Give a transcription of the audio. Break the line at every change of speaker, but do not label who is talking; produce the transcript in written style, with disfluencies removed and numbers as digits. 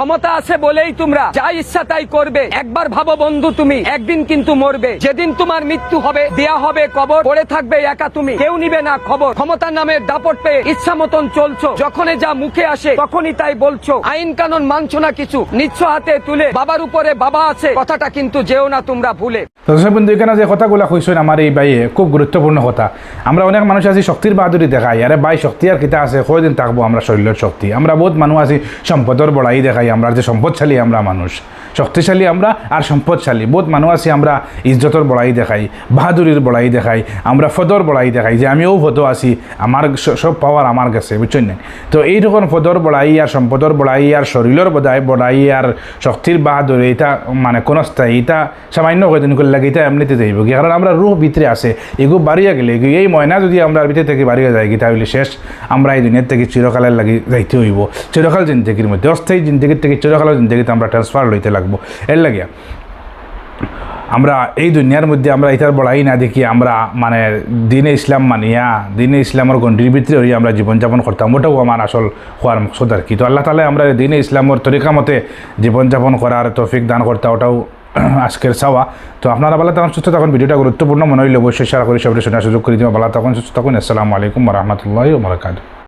ক্ষমতা আছে বলেই তোমরা যা ইচ্ছা তাই করবে। একবার ভাবো বন্ধু, তুমি একদিন কিন্তু মরবে। যেদিন তোমার মৃত্যু হবে, দেয়া হবে কবর, পড়ে থাকবে একা তুমি, কেউ নিবে না খবর। ক্ষমতার নামের দাপট পেয়ে ইচ্ছা মতন চলছো, যখনই যা মুখে আসে তখনই তাই বলছো। আইন কানুন মানছো না কিছু, নিচ্ছ হাতে তুলে। বাবার উপরে বাবা আছে, কথাটা কিন্তু যেও না তোমরা ভুলে।
দর্শক বন্ধু, এখানে যে কথাগুলো কইছেন আমার এই ভাইয়ে খুব গুরুত্বপূর্ণ কথা। আমরা অনেক মানুষ আছি শক্তির বাহাদুরি দেখাই, আরে ভাই শক্তি আর কিতা আছে, কয়দিন থাকবো আমরা শরীরের শক্তি। আমরা বহুত মানুষ আছি সম্পদের বড়াই দেখাই, আমরা যে সম্পদশালী আমরা মানুষ, শক্তিশালী আমরা আর সম্পদশালী। বহুত মানুষ আছি আমরা ইজ্জতর বড়াই দেখাই, বাহাদুরির বড়াই দেখাই, আমরা ফদর বড়াই দেখাই যে আমিও ফদ আছি, আমার সব পাওয়ার আমার কাছে, বুঝছেন না? তো এইরকম ফদর বড়াই আর সম্পদর বড়াই আর শরীরের বড়াই আর শক্তির বাহাদুরি, এটা মানে কোন স্থায়ী, এটা সামান্য কয়দিন করে লাগে, এটা এমনিতে যাইব কি? কারণ আমরা রুহ ভিতরে আছে, এগুলো বাড়িয়া গেলে এই ময়না যদি আমরা ভিতরে থেকে বাড়িয়া যাই কি, তাহলে শেষ আমরা এই দুনিয়ার থেকে চিরকালের লাগি যাইতে হইব। চিরকাল জিন্দগির মধ্যে, অস্থায়ী জিন্দগির থেকে চিরকালের জিন্দগিতে আমরা ট্রান্সফার লইতে লাগবো। এর লাগিয়া আমরা এই দুনিয়ার মধ্যে আমরা এটার বড়াই না দেখি, আমরা মানে দিনে ইসলাম মানিয়া দিনে ইসলামের গণ্ডির ভিতরে হয়ে আমরা জীবনযাপন করতাম, ওটাও আমার আসল হওয়ার মকসদ আর কি। তো আল্লাহ তাআলা আমরা দিনে ইসলামের তরিকা মতে জীবনযাপন করার তৌফিক দান করতে, ওটাও আজকের চাওয়া। তো আপনারা ভালো তখন সুস্থ থাকুন। ভিডিওটা গুরুত্বপূর্ণ মনে হইলে অবশ্যই শেয়ার করে সবাই শোনার সুযোগ করে দিবেন। ভালো তখন সুস্থ থাকুন। আসসালামু আলাইকুম ওয়া রাহমাতুল্লাহি ওয়া বারাকাতুহু।